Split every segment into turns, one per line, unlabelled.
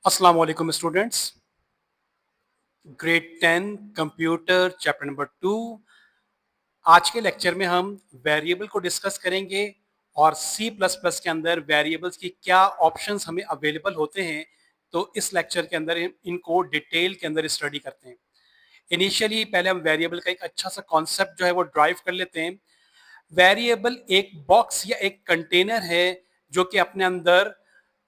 अस्सलाम वालेकुम students. Grade 10 computer chapter number 2। आज के लेक्चर में हम वेरिएबल को डिस्कस करेंगे और सी प्लस प्लस के अंदर वेरिएबल्स की क्या ऑप्शंस हमें अवेलेबल होते हैं। तो इस लेक्चर के अंदर इनको डिटेल के अंदर स्टडी करते हैं। इनिशियली पहले हम वेरिएबल का एक अच्छा सा कॉन्सेप्ट जो है वो ड्राइव कर लेते हैं। वेरिएबल एक बॉक्स या एक कंटेनर है जो कि अपने अंदर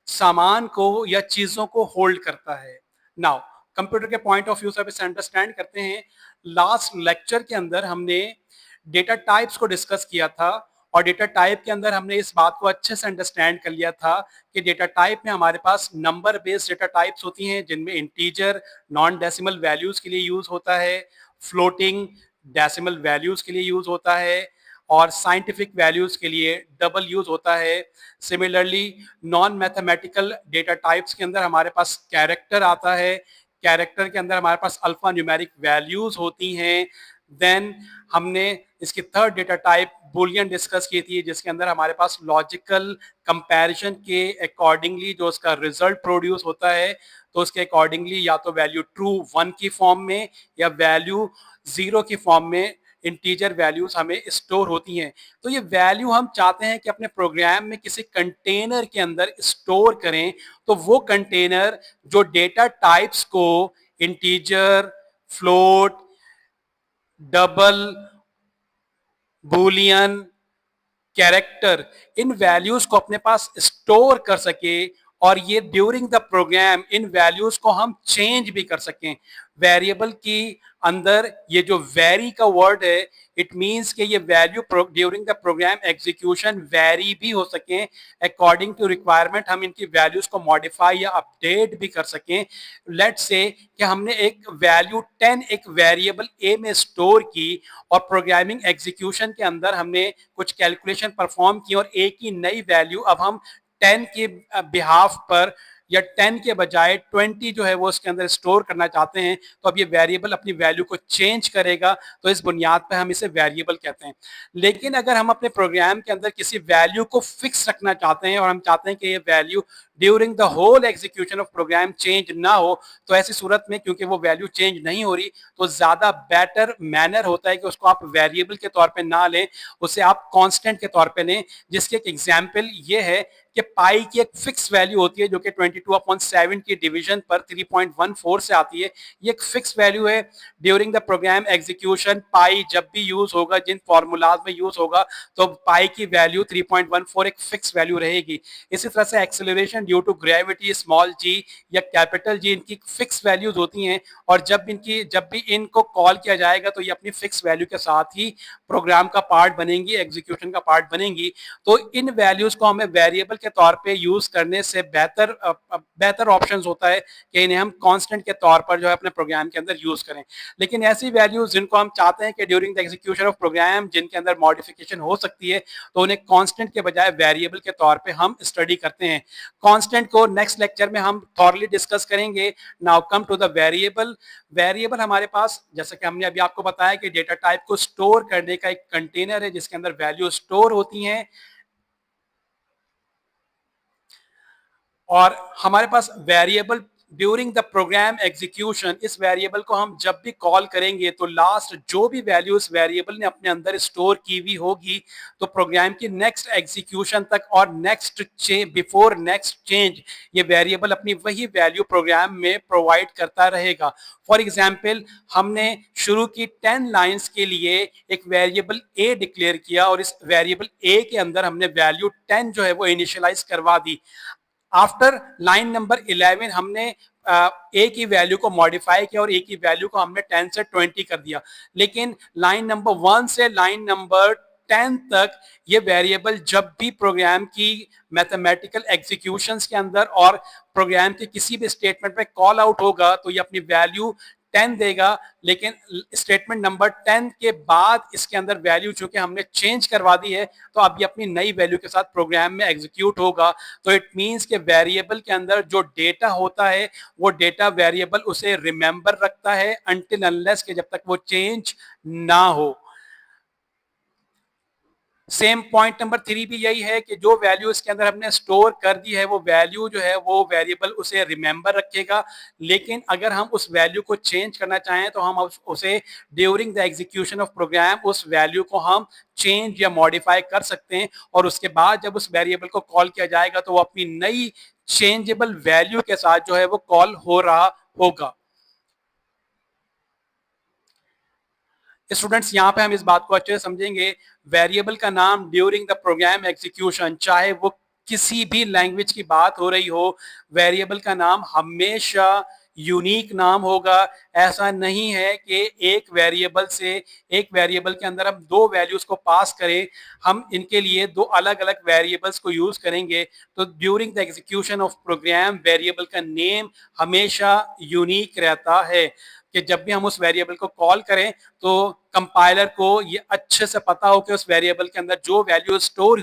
सामान को या चीजों को होल्ड करता है। नाउ कंप्यूटर के पॉइंट ऑफ व्यू से इसे अंडरस्टैंड करते हैं। लास्ट लेक्चर के अंदर हमने डेटा टाइप्स को डिस्कस किया था और डेटा टाइप के अंदर हमने इस बात को अच्छे से अंडरस्टैंड कर लिया था कि डेटा टाइप में हमारे पास नंबर बेस्ड डेटा टाइप्स होती हैं जिनमें इंटीजर नॉन डेसिमल वैल्यूज के लिए यूज होता है, फ्लोटिंग डेसिमल वैल्यूज के लिए यूज होता है और साइंटिफिक वैल्यूज के लिए डबल यूज होता है। Similarly non mathematical data types के अंदर हमारे पास कैरेक्टर आता है। कैरेक्टर के अंदर हमारे पास अल्फा न्यूमेरिक वैल्यूज होती हैं। देन हमने इसकी third data type Boolean discuss की थी जिसके अंदर हमारे पास लॉजिकल कंपैरिजन के अकॉर्डिंगली जो उसका रिजल्ट प्रोड्यूस होता है तो उसके अकॉर्डिंगली या तो वैल्यू ट्रू 1 की फॉर्म में या वैल्यू 0 की फॉर्म में इंटीजर वैल्यूज हमें स्टोर होती हैं। तो ये वैल्यू हम चाहते हैं कि अपने प्रोग्राम में किसी कंटेनर के अंदर स्टोर करें। तो वो कंटेनर जो डेटा टाइप्स को integer, float, double, boolean, character इन वैल्यूज को अपने पास स्टोर कर सके और ये ड्यूरिंग द प्रोग्राम इन वैल्यूज को हम चेंज भी कर सकें। वेरिएबल की अंदर ये जो वेरी का वर्ड है इट मींस कि ये value during the program execution very भी हो सके अकॉर्डिंग टू रिक्वायरमेंट। हम इनकी वैल्यूज को मॉडिफाई या अपडेट भी कर सकें। लेट्स से कि हमने एक वैल्यू 10 एक वेरिएबल ए में स्टोर की और प्रोग्रामिंग एग्जीक्यूशन के अंदर हमने कुछ कैलकुलेशन परफॉर्म की और ए की नई वैल्यू अब हम 10 के बिहाफ पर या 10 के बजाय 20 जो है वो उसके अंदर स्टोर करना चाहते हैं तो अब ये वेरिएबल अपनी वैल्यू को चेंज करेगा। तो इस बुनियाद पर हम इसे वेरिएबल कहते हैं। लेकिन अगर हम अपने प्रोग्राम के अंदर किसी वैल्यू को फिक्स रखना चाहते हैं और हम चाहते हैं कि ये value during the whole execution of program change ना हो तो ऐसी सूरत में क्योंकि वो वैल्यू चेंज नहीं हो रही तो ज्यादा बेटर मैनर होता है कि उसको आप वेरिएबल के तौर पे ना लें, उसे आप कांस्टेंट के तौर पे लें। जिसकी एक एग्जांपल ये है कि पाई की एक फिक्स वैल्यू होती है जो कि 22/7 की डिवीजन पर 3.14 से आती है। ये एक फिक्स वैल्यू है। ड्यूरिंग द प्रोग्राम एग्जीक्यूशन पाई जब भी यूज होगा, जिन फॉर्मूलाज में यूज होगा, तो पाई की वैल्यू 3.14 एक फिक्स वैल्यू रहेगी। इसी तरह से acceleration due to gravity small g या कैपिटल जी इनकी फिक्स वैल्यूज होती हैं और जब भी इनको कॉल किया जाएगा तो ये अपनी फिक्स वैल्यू के साथ ही प्रोग्राम का पार्ट बनेंगी, एग्जीक्यूशन का पार्ट बनेंगी। तो इन वैल्यूज को हमें वेरिएबल के तौर पे यूज करने से बेहतर ऑप्शन होता है कि इन्हें हम कांस्टेंट के तौर पर जो है अपने प्रोग्राम के अंदर यूज करें। लेकिन ऐसी वैल्यूज जिनको हम चाहते हैं कि during the execution of program जिनके अंदर मॉडिफिकेशन हो सकती है तो उन्हें कांस्टेंट के बजाय वेरिएबल के तौर पे हम स्टडी करते हैं। कांस्टेंट को नेक्स्ट लेक्चर में हम थॉरली डिस्कस करेंगे। Now come to the variable. Variable हमारे पास जैसा कि हमने अभी आपको बताया कि डेटा टाइप को स्टोर करने का एक कंटेनर है जिसके अंदर वैल्यू स्टोर होती हैं और हमारे पास variable during the program execution इस वेरिएबल को हम जब भी कॉल करेंगे तो लास्ट जो भी वैल्यू इस वेरिएबल ने अपने अंदर स्टोर की हुई होगी तो प्रोग्राम की नेक्स्ट एग्जीक्यूशन तक और बिफोर नेक्स्ट चेंज ये वेरिएबल अपनी वही वैल्यू प्रोग्राम में प्रोवाइड करता रहेगा। फॉर एग्जाम्पल हमने शुरू की 10 लाइंस के लिए एक वेरिएबल ए डिक्लेयर किया और इस वेरिएबल ए के अंदर हमने वैल्यू 10 जो है वो इनिशियलाइज करवा दी। आफ्टर लाइन नंबर 11 हमने ए की वैल्यू को मॉडिफाई किया और ए की वैल्यू को हमने 10 से 20 कर दिया। लेकिन लाइन नंबर 1 से लाइन नंबर 10 तक ये वेरिएबल जब भी प्रोग्राम की मैथमेटिकल एग्जीक्यूशंस के अंदर और प्रोग्राम के किसी भी स्टेटमेंट में कॉल आउट होगा तो ये अपनी वैल्यू 10 देगा। लेकिन स्टेटमेंट नंबर 10 के बाद इसके अंदर वैल्यू चूंकि हमने चेंज करवा दी है तो अब ये अपनी नई वैल्यू के साथ प्रोग्राम में एग्जीक्यूट होगा। तो इट मींस कि वेरिएबल के अंदर जो डेटा होता है वो डेटा वेरिएबल उसे रिमेंबर रखता है अनटिल अनलेस कि जब तक वो चेंज ना हो। सेम पॉइंट नंबर 3 भी यही है कि जो वैल्यू इसके अंदर हमने स्टोर कर दी है वो वैल्यू जो है वो वेरिएबल उसे रिमेंबर रखेगा, लेकिन अगर हम उस वैल्यू को चेंज करना चाहें तो हम उसे during the execution of program उस वैल्यू को हम चेंज या मॉडिफाई कर सकते हैं, और उसके बाद जब उस वेरिएबल को कॉल किया जाएगा तो वो अपनी नई चेंजेबल वैल्यू के साथ जो है वो कॉल हो रहा होगा। स्टूडेंट्स यहाँ पे हम इस बात को अच्छे से समझेंगे, वेरिएबल का नाम ड्यूरिंग द प्रोग्राम एग्जीक्यूशन, चाहे वो किसी भी लैंग्वेज की बात हो रही हो, वेरिएबल का नाम हमेशा यूनिक नाम होगा। ऐसा नहीं है कि एक वेरिएबल के अंदर हम दो वैल्यूज को पास करें, हम इनके लिए दो अलग अलग वेरिएबल्स को यूज करेंगे, तो during the execution of program variable का नेम हमेशा यूनिक रहता है, कि जब भी हम उस वेरिएबल को कॉल करें तो कंपाइलर को ये अच्छे से पता हो कि उस वेरिएबल के अंदर जो वैल्यू स्टोर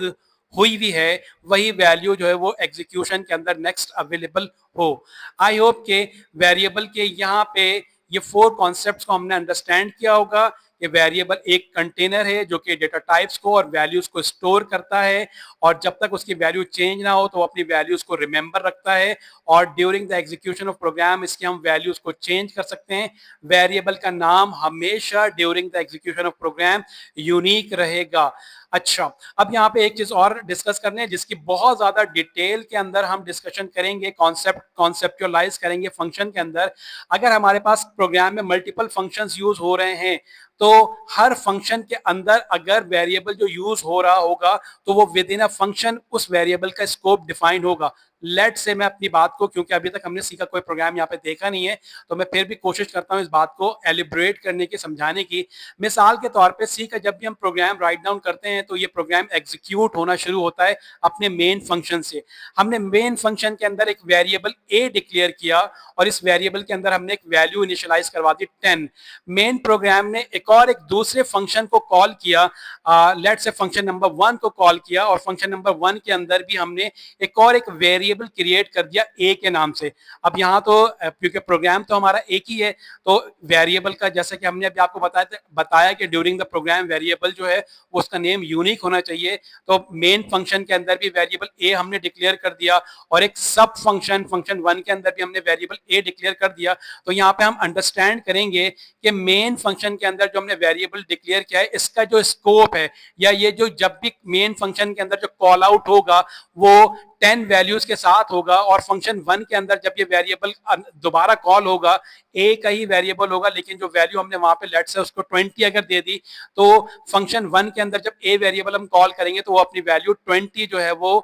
हुई भी है वही वैल्यू जो है वो एग्जीक्यूशन के अंदर नेक्स्ट अवेलेबल हो। आई होप के वेरिएबल के यहाँ पे ये 4 कॉन्सेप्ट्स को हमने अंडरस्टैंड किया होगा कि वेरिएबल एक कंटेनर है जो कि डेटा टाइप्स को और वैल्यूज को स्टोर करता है, और जब तक उसकी वैल्यू चेंज ना हो तो वो अपनी वैल्यूज को रिमेंबर रखता है, और during the execution of program इसके हम वैल्यूज को चेंज कर सकते हैं। वेरिएबल का नाम हमेशा during the execution of program unique रहेगा। अच्छा, अब यहाँ पे एक चीज और डिस्कस करने हैं जिसकी बहुत ज्यादा डिटेल के अंदर हम डिस्कशन करेंगे, कॉन्सेप्चुअलाइज करेंगे फंक्शन के अंदर। अगर हमारे पास प्रोग्राम में मल्टीपल फंक्शंस यूज हो रहे हैं तो हर फंक्शन के अंदर अगर वेरिएबल जो यूज हो रहा होगा तो वो विद इन अ फंक्शन उस वेरिएबल का स्कोप डिफाइन होगा। लेट से मैं अपनी बात को, क्योंकि अभी तक हमने सीखा कोई प्रोग्राम यहाँ पे देखा नहीं है, तो मैं फिर भी कोशिश करता हूँ इस बात को एलिब्रेट करने की, समझाने की। मिसाल के तौर पे सी का जब भी हम प्रोग्राम राइट डाउन करते हैं तो ये प्रोग्राम एग्जीक्यूट होना शुरू होता है अपने मेन फंक्शन से। हमने मेन फंक्शन के अंदर एक वेरिएबल ए डिक्लेयर किया और इस वेरिएबल के अंदर हमने एक वैल्यू इनिशियलाइज करवा दी 10। मेन प्रोग्राम ने एक दूसरे फंक्शन को कॉल किया, लेट से फंक्शन नंबर 1 को कॉल किया, और फंक्शन नंबर 1 के अंदर भी हमने एक वेरिएबल क्रिएट कर दिया ए के नाम से। अब यहाँ तो क्योंकि प्रोग्राम तो हमारा एक ही है तो वेरिएबल का, जैसे कि हमने अभी आपको बताया कि ड्यूरिंग द प्रोग्राम वेरिएबल जो है वो उसका नेम यूनिक होना चाहिए, तो मेन फंक्शन के अंदर भी वेरिएबल ए हमने डिक्लेयर कर दिया और एक सब फंक्शन 1 के अंदर भी हमने वेरिएबल ए डिक्लेयर कर दिया। तो यहाँ पे हम अंडरस्टैंड करेंगे कि मेन फंक्शन के अंदर जो हमने वेरिएबल डिक्लेयर किया है इसका जो स्कोप है, या ये जो जब भी मेन फंक्शन के अंदर जो कॉल आउट होगा वो 10 वैल्यूज के साथ होगा, और फंक्शन 1 के अंदर जब ये वेरिएबल दोबारा कॉल होगा ए का ही वेरिएबल होगा, लेकिन जो वैल्यू हमने वहां पे लेट से उसको 20 अगर दे दी तो फंक्शन 1 के अंदर जब ए वेरिएबल हम कॉल करेंगे तो वो अपनी वैल्यू 20 जो है वो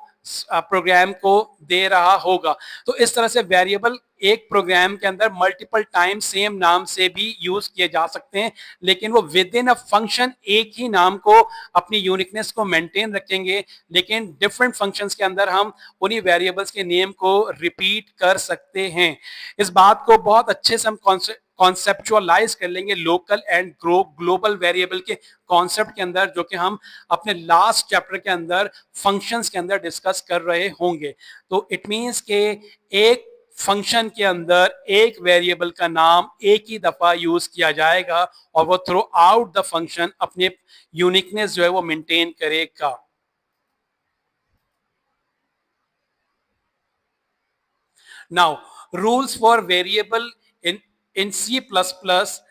प्रोग्राम को दे रहा होगा। तो इस तरह से वेरिएबल एक प्रोग्राम के अंदर मल्टीपल टाइम सेम नाम से भी यूज किए जा सकते हैं, लेकिन वो विद इन अ फंक्शन एक ही नाम को अपनी यूनिकनेस को मेंटेन रखेंगे, लेकिन डिफरेंट फंक्शंस के अंदर हम उन्हीं वेरिएबल्स के नेम को रिपीट कर सकते हैं। इस बात को बहुत अच्छे से हम कॉन्सेप्चुअलाइज कर लेंगे लोकल एंड ग्लोबल वेरिएबल के कॉन्सेप्ट के अंदर, जो कि हम अपने लास्ट चैप्टर के अंदर फंक्शंस के अंदर डिस्कस कर रहे होंगे। तो इट मींस के एक फंक्शन के अंदर एक वेरिएबल का नाम एक ही दफा यूज किया जाएगा और वो थ्रू आउट द फंक्शन अपने यूनिकनेस जो है वो मेंटेन करेगा। Now rules for variable in C plus plus.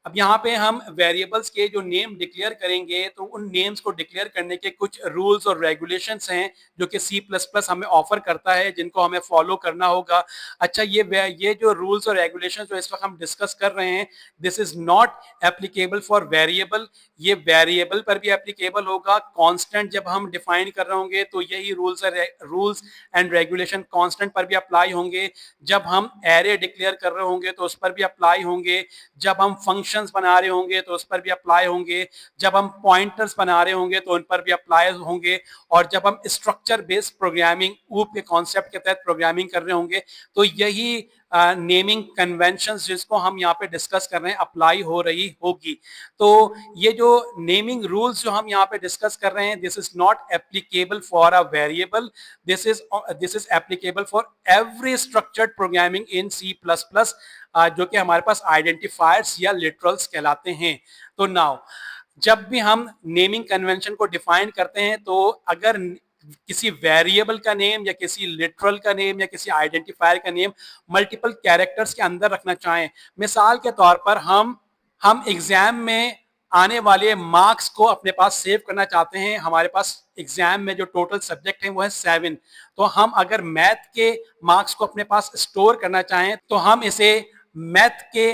अब यहाँ पे हम वेरिएबल्स के जो नेम डिक्लेयर करेंगे तो उन नेम्स को डिक्लेयर करने के कुछ रूल्स और रेगुलेशंस हैं जो कि सी प्लस प्लस हमें ऑफर करता है, जिनको हमें फॉलो करना होगा। अच्छा, ये जो रूल्स और रेगुलेशंस जो इस वक्त हम डिस्कस कर रहे हैं, this is not applicable for variable. ये वेरिएबल पर भी एप्लीकेबल होगा। कांस्टेंट जब हम डिफाइन कर रहे होंगे तो यही रूल्स एंड रेगुलेशन कांस्टेंट पर भी अप्लाई होंगे। जब हम एरे डिक्लेयर कर रहे होंगे तो उस पर भी अप्लाई होंगे। जब हम फंक्शंस बना रहे होंगे तो उस पर भी अप्लाई होंगे। जब हम पॉइंटर्स बना रहे होंगे तो उन पर भी अप्लाई होंगे। और जब हम स्ट्रक्चर बेस्ड प्रोग्रामिंग ऊप के कॉन्सेप्ट के तहत प्रोग्रामिंग कर रहे होंगे तो यही नेमिंग कन्वेंशंस जिसको हम यहाँ पे डिस्कस कर रहे हैं अप्लाई हो रही होगी। तो ये जो नेमिंग रूल्स जो हम यहाँ पे डिस्कस कर रहे हैं, this is not applicable for a variable, this is applicable for every structured programming in C plus plus, जो कि हमारे पास आइडेंटिफायर्स या लिटरल्स कहलाते हैं। तो नाउ जब भी हम नेमिंग कन्वेंशन को डिफाइन करते हैं तो अगर किसी वेरिएबल का नेम या किसी लिटरल का नेम या किसी आइडेंटिफायर का नेम मल्टीपल कैरेक्टर्स के अंदर रखना चाहें, मिसाल के तौर पर हम एग्जाम में आने वाले मार्क्स को अपने पास सेव करना चाहते हैं, हमारे पास एग्जाम में जो टोटल सब्जेक्ट है वो है 7, तो हम अगर मैथ के मार्क्स को अपने पास स्टोर करना चाहें तो हम इसे मैथ के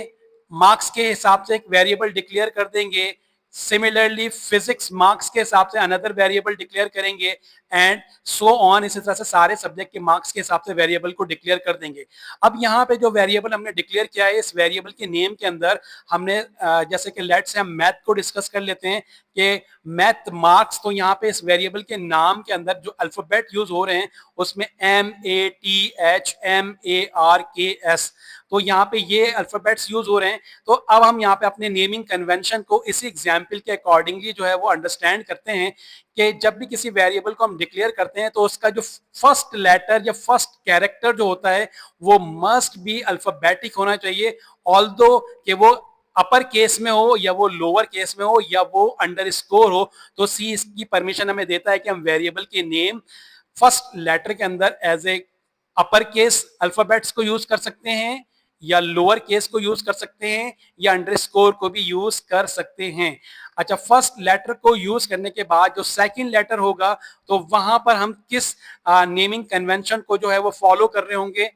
मार्क्स के हिसाब से एक वेरिएबल डिक्लेयर कर देंगे, सिमिलरली फिजिक्स मार्क्स के हिसाब से अनदर वेरिएबल डिक्लेयर करेंगे एंड सो ऑन, इसी तरह से सारे सब्जेक्ट के मार्क्स के हिसाब से वेरिएबल को डिक्लेयर कर देंगे। अब यहाँ पे जो वेरिएबल हमने डिक्लेयर किया है, इस वेरिएबल के नेम के अंदर हमने जैसे कि लेट्स से हम मैथ को डिस्कस कर लेते हैं कि मैथ मार्क्स, तो यहाँ पे इस वेरिएबल के नाम के अंदर जो अल्फाबेट यूज हो रहे हैं उसमें MATHMARKS, तो यहाँ पे ये अल्फाबेट्स यूज हो रहे हैं। तो अब हम यहाँ पे अपने नेमिंग कन्वेंशन को इसी एग्जाम्पल के अकॉर्डिंगली जो है वो अंडरस्टैंड करते हैं कि जब भी किसी वेरिएबल को हम डिक्लेयर करते हैं तो उसका जो फर्स्ट लेटर या फर्स्ट कैरेक्टर जो होता है वो मस्ट बी अल्फाबेटिक होना चाहिए, ऑल्दो कि वो अपर केस में हो या वो लोअर केस में हो या वो अंडरस्कोर हो, तो सी इसकी परमिशन हमें देता है कि हम वेरिएबल के नेम फर्स्ट लेटर के अंदर as a upper case alphabets को यूज कर सकते हैं या लोअर केस को यूज कर सकते हैं या अंडरस्कोर को भी यूज कर सकते हैं। अच्छा, फर्स्ट लेटर को यूज करने के बाद जो सेकंड लेटर होगा तो वहां पर हम किस नेमिंग कन्वेंशन को जो है वो फॉलो कर रहे होंगे,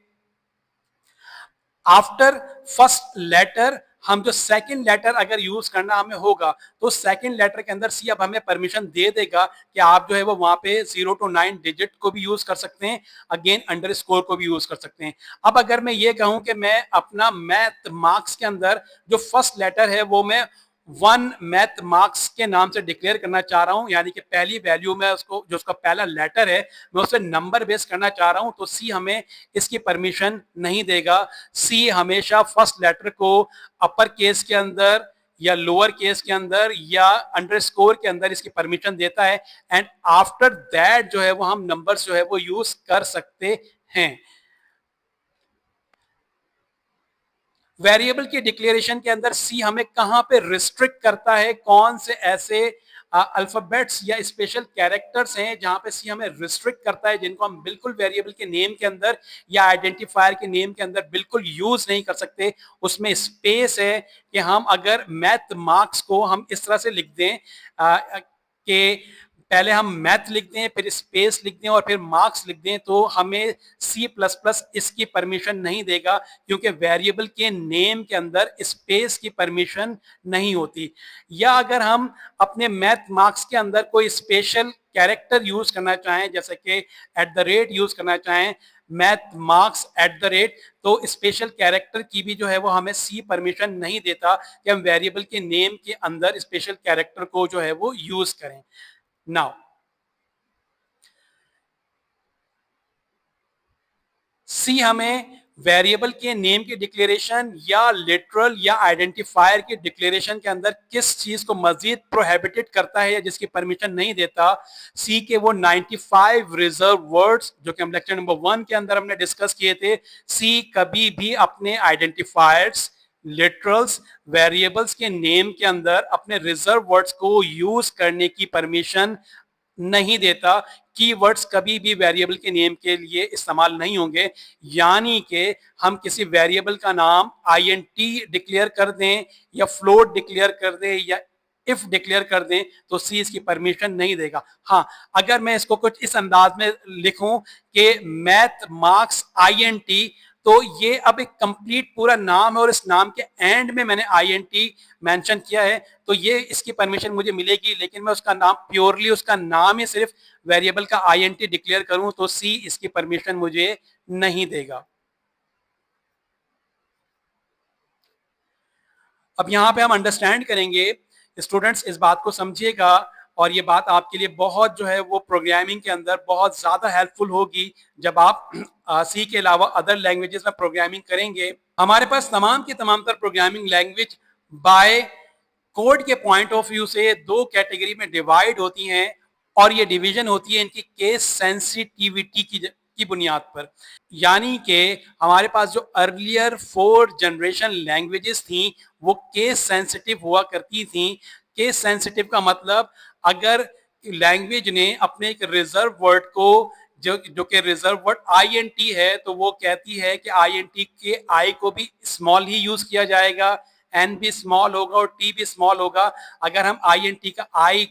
आफ्टर फर्स्ट लेटर हम जो सेकंड लेटर अगर यूज करना हमें होगा तो सेकंड लेटर के अंदर सी अब हमें परमिशन दे देगा कि आप जो है वो वहां पे 0 to 9 डिजिट को भी यूज कर सकते हैं, अगेन अंडरस्कोर को भी यूज कर सकते हैं। अब अगर मैं ये कहूं कि मैं अपना मैथ मार्क्स के अंदर जो फर्स्ट लेटर है वो मैं 1 मैथ मार्क्स के नाम से डिक्लेयर करना चाह रहा हूं, यानी कि पहली वैल्यू में उसको जो उसका पहला लेटर है मैं उसे नंबर बेस करना चाह रहा हूं, तो सी हमें इसकी परमिशन नहीं देगा। सी हमेशा फर्स्ट लेटर को अपर केस के अंदर या लोअर केस के अंदर या अंडरस्कोर के अंदर इसकी परमिशन देता है एंड आफ्टर दैट जो है वो हम नंबर्स जो है वो यूज कर सकते हैं। वेरिएबल की डिक्लेरेशन के अंदर सी हमें कहां पे रिस्ट्रिक्ट करता है, कौन से ऐसे अल्फाबेट्स या स्पेशल कैरेक्टर्स हैं जहां पे सी हमें रिस्ट्रिक्ट करता है, जिनको हम बिल्कुल वेरिएबल के नेम के अंदर या आइडेंटिफायर के नेम के अंदर बिल्कुल यूज नहीं कर सकते। उसमें स्पेस है कि हम अगर मैथ मार्क्स को हम इस तरह से लिख दें कि पहले हम मैथ लिख दें फिर स्पेस लिख दें और फिर मार्क्स लिख दें, तो हमें C++ इसकी परमिशन नहीं देगा क्योंकि वेरिएबल के नेम के अंदर स्पेस की परमिशन नहीं होती। या अगर हम अपने मैथ मार्क्स के अंदर कोई स्पेशल कैरेक्टर यूज करना चाहें, जैसे कि @ यूज करना चाहें, मैथ मार्क्स @ तो स्पेशल कैरेक्टर की भी जो है वो हमें सी परमिशन नहीं देता कि हम वेरिएबल के नेम के अंदर स्पेशल कैरेक्टर को जो है वो यूज करें। नाउ सी हमें वेरिएबल के नेम की डिक्लेरेशन या लिटरल या आइडेंटिफायर की डिक्लेरेशन के अंदर किस चीज को मजीद प्रोहिबिटेड करता है या जिसकी परमिशन नहीं देता। सी के वो 95 रिजर्व वर्ड्स जो कि हम लेक्चर नंबर 1 के अंदर हमने डिस्कस किए थे, सी कभी भी अपने आइडेंटिफायर्स, लिटरल्स, वेरिएबल्स के नेम के अंदर अपने रिजर्व वर्ड्स को यूज करने की परमिशन नहीं देता। कीवर्ड्स कभी भी वेरिएबल के नेम के लिए इस्तेमाल नहीं होंगे, यानी कि हम किसी वेरिएबल का नाम INT डिक्लेयर कर दें या फ्लोट डिक्लेयर कर दें या इफ डिक्लेयर कर दें तो सी इसकी परमिशन नहीं देगा। हाँ, अगर मैं इसको कुछ इस अंदाज में लिखूं कि मैथ मार्क्स INT, तो ये अब एक कंप्लीट पूरा नाम है और इस नाम के एंड में मैंने INT मेंशन किया है, तो ये इसकी परमिशन मुझे मिलेगी। लेकिन मैं उसका नाम प्योरली उसका नाम ही सिर्फ वेरिएबल का INT डिक्लेयर करूं तो सी इसकी परमिशन मुझे नहीं देगा। अब यहां पे हम अंडरस्टैंड करेंगे, स्टूडेंट्स इस बात को समझिएगा और ये बात आपके लिए बहुत जो है वो प्रोग्रामिंग के अंदर बहुत ज्यादा हेल्पफुल होगी जब आप सी के अलावा अदर लैंग्वेजेस में प्रोग्रामिंग करेंगे। हमारे पास तमाम की तमाम तर प्रोग्रामिंग लैंग्वेज बाय कोड के पॉइंट ऑफ व्यू से दो कैटेगरी में डिवाइड होती हैं और ये डिवीजन होती है इनकी केस सेंसिटिविटी की बुनियाद पर। यानी कि हमारे पास जो अर्लियर 4 जनरेशन लैंग्वेजेस थी वो केस सेंसिटिव हुआ करती थी, केस सेंसिटिव का मतलब अगर लैंग्वेज ने अपने एक रिजर्व वर्ड को जो कि रिजर्व वर्ड INT है, तो वो कहती है कि INT के I को भी स्मॉल ही यूज किया जाएगा, N भी स्मॉल होगा और T भी स्मॉल होगा। अगर हम INT का I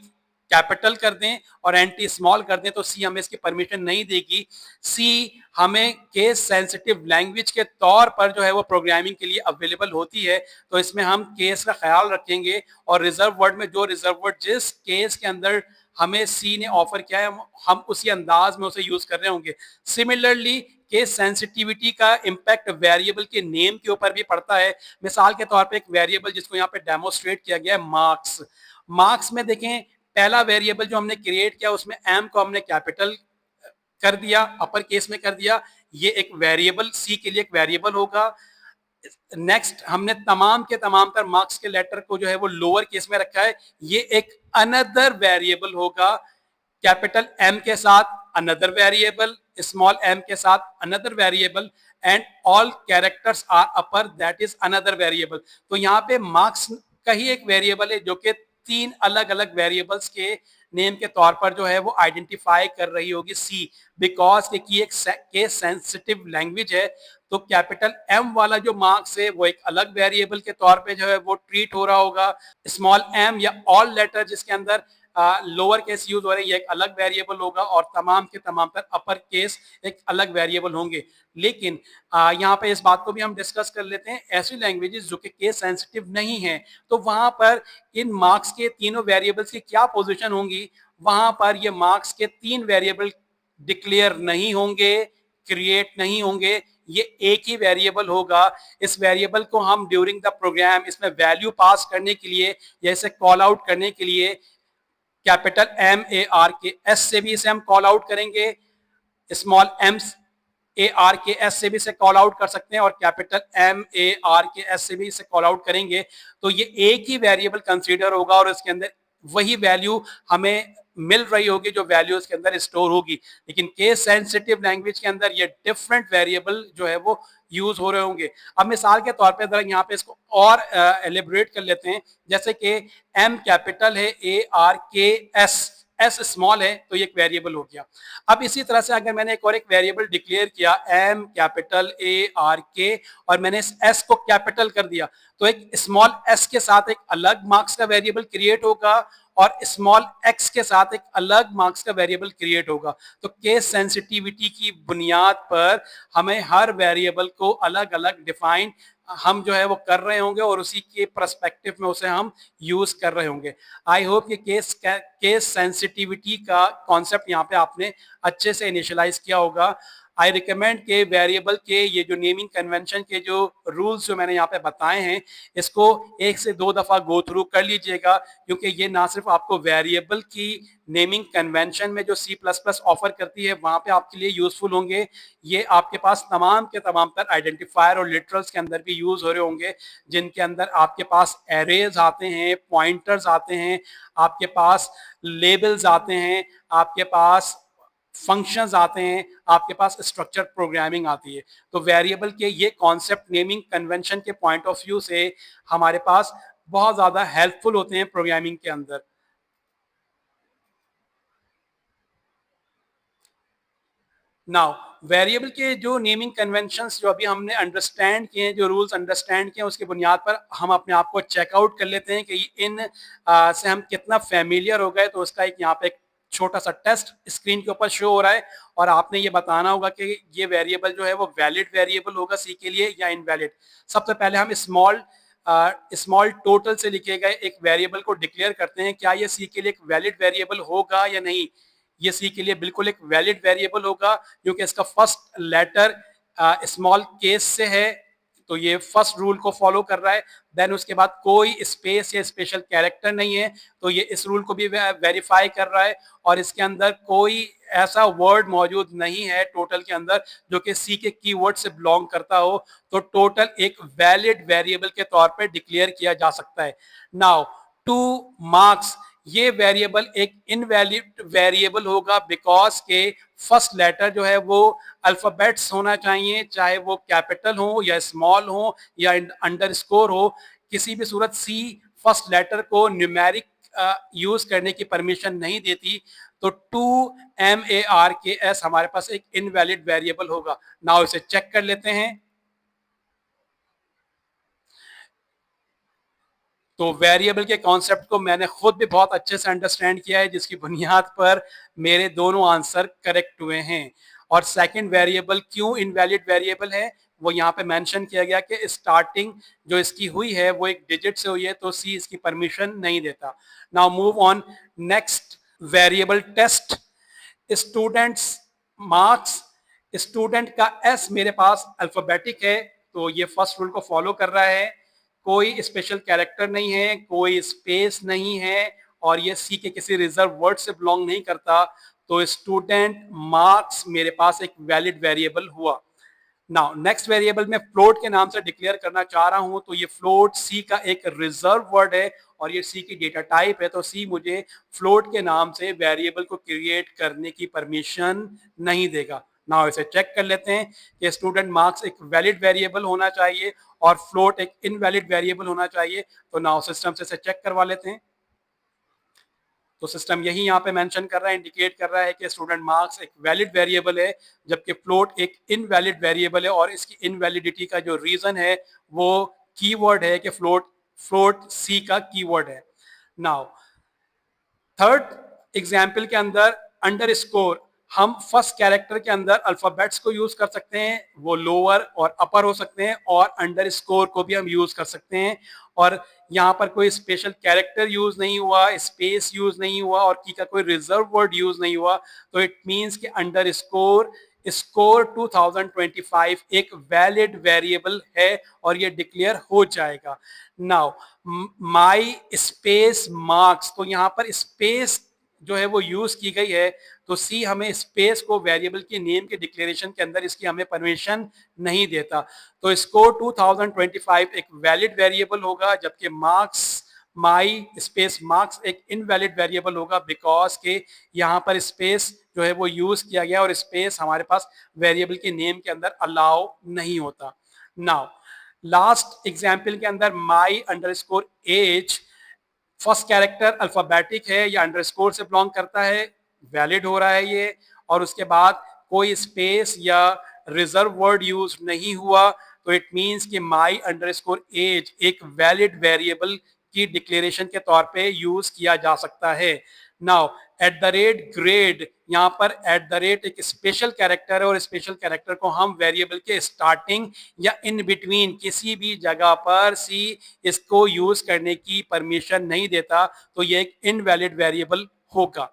कैपिटल कर दें और NT स्मॉल कर दें तो C हमें इसकी परमिशन नहीं देगी। C हमें केस सेंसिटिव लैंग्वेज के तौर पर जो है वो प्रोग्रामिंग के लिए अवेलेबल होती है, तो इसमें हम केस का ख्याल रखेंगे और रिजर्व वर्ड में जो रिजर्व वर्ड जिस केस के अंदर हमें सी ने ऑफर किया है हम उसी अंदाज में उसे यूज कर रहे होंगे। सिमिलरली केस सेंसिटिविटी का इम्पैक्ट वेरिएबल के नेम के ऊपर भी पड़ता है। मिसाल के तौर पे एक वेरिएबल जिसको यहाँ पे डेमोस्ट्रेट किया गया है मार्क्स। मार्क्स में देखें पहला वेरिएबल जो हमने क्रिएट किया उसमें एम को हमने कैपिटल कर दिया, अपर केस में कर दिया, ये एक वेरिएबल सी के लिए एक वेरिएबल होगा। नेक्स्ट हमने तमाम के तमाम तर मार्क्स के लेटर को जो है वो लोअर केस में रखा है, ये एक अनदर वेरिएबल होगा। कैपिटल एम के साथ अनदर वेरिएबल, स्मॉल एम के साथ another variable and all characters are upper that is another variable. तो यहाँ पे मार्क्स का ही एक वेरिएबल है जो कि तीन अलग अलग वेरिएबल्स के नेम के तौर पर जो है वो आइडेंटिफाई कर रही होगी सी, बिकॉज की एक केस सेंसिटिव लैंग्वेज है। तो कैपिटल एम वाला जो मार्क्स है वो एक अलग वेरिएबल के तौर पे जो है वो ट्रीट हो रहा होगा। स्मॉल एम या ऑल लेटर जिसके अंदर लोअर केस यूज हो रहे हैं ये एक अलग वेरिएबल होगा और तमाम के तमाम पर अपर केस एक अलग वेरिएबल होंगे। लेकिन यहाँ पे इस बात को भी हम डिस्कस कर लेते हैं, ऐसी लैंग्वेजेस जो कि केस सेंसिटिव नहीं है तो वहां पर इन मार्क्स के तीनों वेरिएबल्स की क्या पोजीशन होंगी, वहां पर ये मार्क्स के तीन वेरिएबल डिक्लेयर नहीं होंगे, क्रिएट नहीं होंगे, ये एक ही वेरिएबल होगा। इस वेरिएबल को हम ड्यूरिंग द प्रोग्राम इसमें वैल्यू पास करने के लिए या इसे कॉल आउट करने के लिए कैपिटल MARKS से भी इसे हम कॉल आउट करेंगे, स्मॉल MARKS से भी इसे कॉल आउट कर सकते हैं और कैपिटल MARKS से भी इसे कॉल आउट करेंगे। तो ये एक ही वेरिएबल कंसीडर होगा और इसके अंदर वही वैल्यू हमें मिल रही होगी जो वैल्यू इसके अंदर स्टोर होगी। लेकिन केस सेंसिटिव लैंग्वेज के अंदर ये डिफरेंट वेरिएबल जो है वो यूज हो रहे होंगे। अब मिसाल के तौर पे जरा यहाँ पे इसको और एलिब्रेट कर लेते हैं, जैसे कि एम कैपिटल है, ARKS, एस स्मॉल है, तो ये एक वेरिएबल हो गया। अब इसी तरह से अगर मैंने एक और एक वेरिएबल डिक्लेयर किया एम कैपिटल ARK और मैंने इस एस को कैपिटल कर दिया तो एक स्मॉल एस के साथ एक अलग मार्क्स का वेरिएबल क्रिएट होगा और स्मॉल एक्स के साथ एक अलग मार्क्स का वेरिएबल क्रिएट होगा। तो केस सेंसिटिविटी की बुनियाद पर हमें हर वेरिएबल को अलग अलग डिफाइन हम जो है वो कर रहे होंगे और उसी के पर्सपेक्टिव में उसे हम यूज कर रहे होंगे। आई होप कि केस सेंसिटिविटी का कॉन्सेप्ट यहाँ पे आपने अच्छे से इनिशियलाइज किया होगा। आई रिकमेंड के वेरिएबल के ये जो नेमिंग कन्वेंशन के जो रूल्स जो मैंने यहाँ पे बताए हैं इसको 1 से 2 दफा गो थ्रू कर लीजिएगा, क्योंकि ये ना सिर्फ आपको वेरिएबल की नेमिंग कन्वेंशन में जो C++ ऑफर करती है वहां पे आपके लिए यूजफुल होंगे, ये आपके पास तमाम के तमाम तर आइडेंटिफायर और लिटरल्स के अंदर भी यूज हो रहे होंगे, जिनके अंदर आपके पास एरेज आते हैं, पॉइंटर्स आते हैं, आपके पास लेबल्स आते हैं, आपके पास फंक्शंस आते हैं, आपके पास स्ट्रक्चर प्रोग्रामिंग आती है। तो वेरिएबल के ये कॉन्सेप्ट नेमिंग कन्वेंशन के पॉइंट ऑफ व्यू से हमारे पास बहुत ज्यादा हेल्पफुल होते हैं प्रोग्रामिंग के अंदर। नाउ वेरिएबल के जो नेमिंग कन्वेंशंस जो अभी हमने अंडरस्टैंड किए हैं, जो रूल्स अंडरस्टैंड किए हैं, उसकी बुनियाद पर हम अपने आप को चेकआउट कर लेते हैं कि इन से हम कितना फेमिलियर हो गए। तो उसका एक यहाँ पे एक छोटा सा टेस्ट स्क्रीन के ऊपर शो हो रहा है और आपने ये बताना होगा कि ये वेरिएबल जो है वो वैलिड वेरिएबल होगा सी के लिए या इनवैलिड। सबसे पहले हम स्मॉल टोटल से लिखे गए एक वेरिएबल को डिक्लेयर करते हैं, क्या ये सी के लिए एक वैलिड वेरिएबल होगा या नहीं। ये सी के लिए बिल्कुल एक वैलिड वेरिएबल होगा क्योंकि इसका फर्स्ट लेटर स्मॉल केस से है, तो ये फर्स्ट रूल को फॉलो कर रहा है। देन उसके बाद कोई स्पेस या स्पेशल कैरेक्टर नहीं है, तो ये इस रूल को भी वेरीफाई कर रहा है और इसके अंदर कोई ऐसा वर्ड मौजूद नहीं है टोटल के अंदर जो कि सी के कीवर्ड से बिलोंग करता हो, तो टोटल एक वैलिड वेरिएबल के तौर पे डिक्लेयर किया जा सकता है। नाउ टू मार्क्स, ये वेरिएबल एक इनवैलिड वेरिएबल होगा बिकॉज के फर्स्ट लेटर जो है वो अल्फाबेट्स होना चाहिए, चाहे वो कैपिटल हो या स्मॉल हो या अंडरस्कोर हो, किसी भी सूरत सी फर्स्ट लेटर को न्यूमेरिक यूज करने की परमिशन नहीं देती, तो 2MARKS हमारे पास एक इनवैलिड वेरिएबल होगा। नाउ इसे चेक कर लेते हैं। तो वेरिएबल के कॉन्सेप्ट को मैंने खुद भी बहुत अच्छे से अंडरस्टैंड किया है, जिसकी बुनियाद पर मेरे दोनों आंसर करेक्ट हुए हैं। और सेकंड वेरिएबल क्यों इनवैलिड वेरिएबल है वो यहाँ पे मेंशन किया गया कि स्टार्टिंग जो इसकी हुई है वो एक डिजिट से हुई है, तो सी इसकी परमिशन नहीं देता। Now move on next variable test. Students marks, student का एस मेरे पास अल्फाबेटिक है, तो ये फर्स्ट रूल को फॉलो कर रहा है। कोई स्पेशल कैरेक्टर नहीं है, कोई स्पेस नहीं है, और ये सी के किसी रिजर्व वर्ड से बिलोंग नहीं करता, तो स्टूडेंट मार्क्स मेरे पास एक वैलिड वेरिएबल हुआ। नाउ नेक्स्ट वेरिएबल में फ्लोट के नाम से डिक्लेयर करना चाह रहा हूं, तो ये फ्लोट सी का एक रिजर्व वर्ड है और ये सी की डेटा टाइप है, तो सी मुझे फ्लोट के नाम से वेरिएबल को क्रिएट करने की परमिशन नहीं देगा। नाउ इसे चेक कर लेते हैं कि स्टूडेंट मार्क्स एक वैलिड वेरिएबल होना चाहिए और फ्लोट एक इनवैलिड वेरिएबल होना चाहिए। तो नाउ सिस्टम से इसे चेक करवा लेते हैं। तो सिस्टम यही यहाँ पे मेंशन कर रहा है, इंडिकेट कर रहा है कि स्टूडेंट मार्क्स एक वैलिड वेरिएबल है, जबकि फ्लोट एक इनवैलिड वेरिएबल है, और इसकी इनवैलिडिटी का जो रीजन है वो कीवर्ड है कि फ्लोट सी का कीवर्ड है। नाउ थर्ड एग्जाम्पल के अंदर अंडरस्कोर, हम फर्स्ट कैरेक्टर के अंदर अल्फाबेट्स को यूज कर सकते हैं, वो लोअर और अपर हो सकते हैं, और अंडरस्कोर को भी हम यूज कर सकते हैं। और यहाँ पर कोई स्पेशल कैरेक्टर यूज नहीं हुआ, स्पेस यूज नहीं हुआ, और की का कोई रिजर्व वर्ड यूज नहीं हुआ, तो इट मींस कि अंडरस्कोर स्कोर 2025 एक वैलिड वेरिएबल है और ये डिक्लेयर हो जाएगा। नाउ माई स्पेस मार्क्स, तो यहाँ पर स्पेस जो है वो यूज की गई है, तो सी हमें स्पेस को वेरिएबल के नेम के डिक्लेरेशन के अंदर इसकी हमें परमिशन नहीं देता, तो स्कोर 2025 एक वैलिड वेरिएबल होगा, जबकि मार्क्स माई स्पेस मार्क्स एक इनवैलिड वेरिएबल होगा, बिकॉज के यहाँ पर स्पेस जो है वो यूज किया गया और स्पेस हमारे पास वेरिएबल के नेम के अंदर अलाउ नहीं होता। नाउ लास्ट एग्जाम्पल के अंदर my underscore age, first character alphabetic है या अंडरस्कोर से बिलोंग करता है, वैलिड हो रहा है ये, और उसके बाद कोई स्पेस या रिजर्व वर्ड यूज नहीं हुआ, तो इट मींस कि माई अंडरस्कोर एज एक वैलिड वेरिएबल की डिक्लेरेशन के तौर पे यूज किया जा सकता है। Now at the rate grade, यहाँ पर एट द रेट एक स्पेशल कैरेक्टर है और स्पेशल कैरेक्टर को हम वेरिएबल के स्टार्टिंग या इन बिटवीन किसी भी जगह पर सी इसको यूज करने की परमिशन नहीं देता, तो ये एक इनवैलिड वेरिएबल होगा।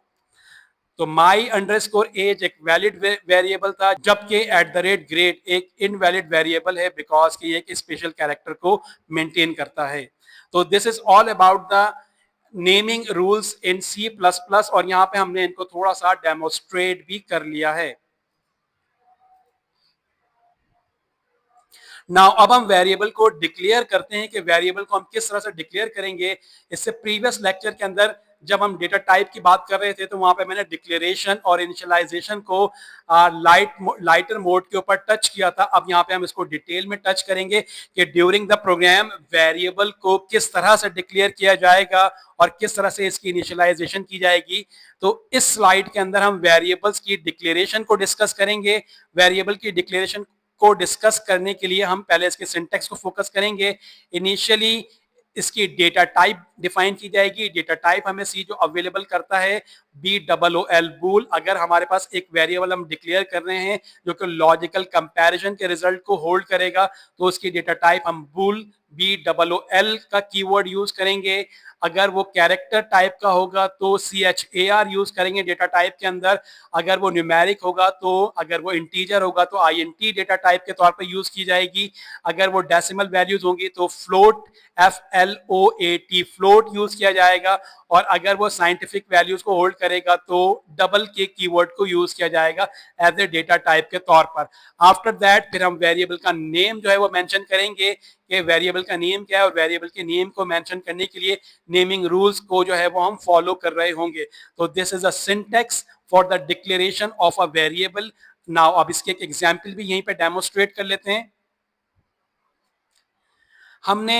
तो माई अंडरस्कोर एज एक वैलिड वेरिएबल था, जबकि एट द रेट ग्रेड एक इनवैलिड वेरिएबल है, बिकॉज कि एक स्पेशल कैरेक्टर को मेंटेन करता है। तो this is all about the naming rules in C++, और यहाँ पे हमने इनको थोड़ा सा डेमोस्ट्रेट भी कर लिया है। नाउ अब हम वेरिएबल को डिक्लेयर करते हैं कि वेरिएबल को हम किस तरह से डिक्लेयर करेंगे। इससे प्रीवियस लेक्चर के अंदर जब हम डेटा टाइप की बात कर रहे थे, तो वहां पे मैंने डिक्लेरेशन और इनिशियलाइजेशन को लाइटर मोड के ऊपर टच किया था। अब यहाँ पे हम इसको डिटेल में टच करेंगे कि ड्यूरिंग द प्रोग्राम वेरिएबल को किस तरह से डिक्लेयर किया जाएगा और किस तरह से इसकी इनिशियलाइजेशन की जाएगी। तो इस स्लाइड के अंदर हम वेरिएबल्स की डिक्लेरेशन को डिस्कस करेंगे। वेरिएबल की डिक्लेरेशन को डिस्कस करने के लिए हम पहले इसके सिंटैक्स को फोकस करेंगे। इनिशियली इसकी डेटा टाइप डिफाइन की जाएगी। डेटा टाइप हमें सी जो अवेलेबल करता है BOOL बूल। अगर हमारे पास एक वेरिएबल हम डिक्लेयर कर रहे हैं जो कि लॉजिकल कंपैरिजन के रिजल्ट को होल्ड करेगा, तो उसकी डेटा टाइप हम बूल BOOL का कीवर्ड यूज करेंगे। अगर वो कैरेक्टर टाइप का होगा तो CHAR यूज करेंगे डेटा टाइप के अंदर। अगर वो न्यूमेरिक होगा, तो अगर वो इंटीजर होगा तो INT डेटा टाइप के तौर पर यूज की जाएगी। अगर वो डेसिमल वैल्यूज होंगी तो फ्लोट FLOAT फ्लोट यूज किया जाएगा, और अगर वो साइंटिफिक वैल्यूज को होल्ड करेगा तो डबल के कीवर्ड को यूज किया जाएगा एज ए डेटा टाइप के तौर पर। आफ्टर दैट फिर हम वेरिएबल का नेम जो है वो मेंशन करेंगे कि वेरिएबल का नेम क्या है, और वेरिएबल के नेम को मेंशन करने के लिए नेमिंग रूल्स को जो है वो हम फॉलो कर रहे होंगे। तो this is a syntax for the declaration of a variable. Now अब इसके एक एग्जाम्पल भी यहीं पे डेमोस्ट्रेट कर लेते हैं। हमने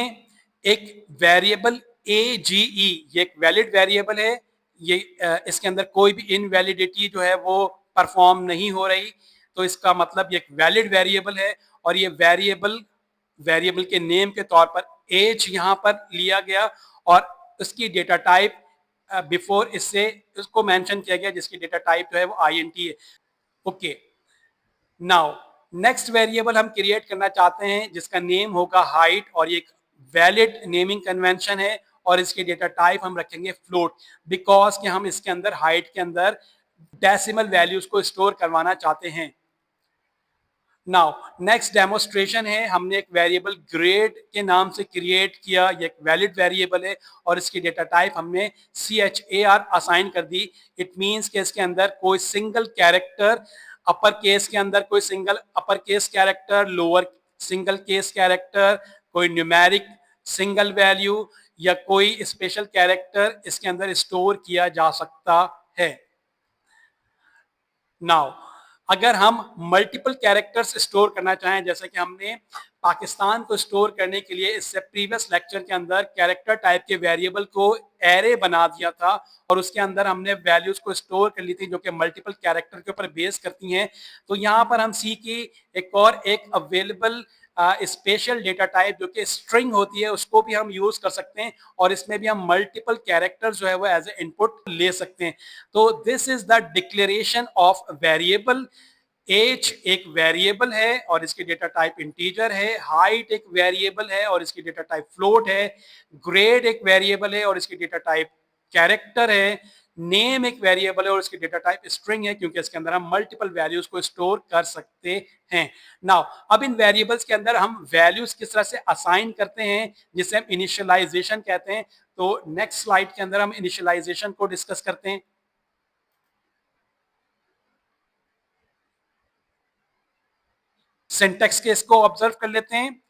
एक वेरिएबल AGE ये एक वैलिड वेरिएबल है, ये इसके अंदर कोई भी इनवैलिडिटी जो है वो परफॉर्म नहीं हो रही, तो इसका मतलब ये एक वैलिड वेरिएबल है। और ये वेरिएबल के नेम के तौर पर एज यहाँ पर लिया गया और उसकी डेटा टाइप बिफोर इससे उसको मेंशन किया गया जिसकी डेटा टाइप जो है वो INT है। ओके, नाउ नेक्स्ट वेरिएबल हम क्रिएट करना चाहते हैं जिसका नेम होगा हाइट, और ये एक वैलिड नेमिंग कन्वेंशन है और इसकी डेटा टाइप हम रखेंगे फ्लोट, बिकॉज कि हम इसके अंदर हाइट के अंदर डेसिमल वैल्यूज को स्टोर करवाना चाहते हैं। नाउ नेक्स्ट डेमोस्ट्रेशन है, हमने एक वेरिएबल ग्रेड के नाम से क्रिएट किया, ये एक वैलिड वेरिएबल है और इसकी डेटा टाइप हमने CHAR असाइन कर दी। इट मींस कि इसके अंदर कोई सिंगल कैरेक्टर, अपर केस के अंदर कोई single upper case character, lower single case character, कोई न्यूमेरिक सिंगल वैल्यू या कोई स्पेशल कैरेक्टर इसके अंदर स्टोर किया जा सकता है। नाउ अगर हम मल्टीपल कैरेक्टर्स स्टोर करना चाहें, जैसे कि हमने पाकिस्तान को स्टोर करने के लिए इससे प्रीवियस लेक्चर के अंदर कैरेक्टर टाइप के वेरिएबल को एरे बना दिया था और उसके अंदर हमने वैल्यूज को स्टोर कर ली थी जो कि मल्टीपल कैरेक्टर के ऊपर बेस करती हैं, तो यहाँ पर हम सी की एक अवेलेबल स्पेशल डेटा टाइप जो कि स्ट्रिंग होती है उसको भी हम यूज कर सकते हैं और इसमें भी हम मल्टीपल कैरेक्टर्स जो है वो एज ए इनपुट ले सकते हैं। तो this is the declaration of variable. Age एक वेरिएबल है और इसकी डेटा टाइप इंटीजर है, हाइट एक वेरिएबल है और इसकी डेटा टाइप फ्लोट है, ग्रेड एक वेरिएबल है और इसकी डेटा टाइप कैरेक्टर है, नेम एक वेरिएबल है और इसकी डेटा टाइप स्ट्रिंग है क्योंकि इसके अंदर हम मल्टीपल वैल्यूज को स्टोर कर सकते हैं। नाउ अब इन वेरिएबल्स के अंदर हम वैल्यूज किस तरह से असाइन करते हैं जिसे हम इनिशियलाइजेशन कहते हैं, तो नेक्स्ट स्लाइड के अंदर हम इनिशियलाइजेशन को डिस्कस करते हैं। सिंटैक्स के इसको ऑब्जर्व कर लेते हैं।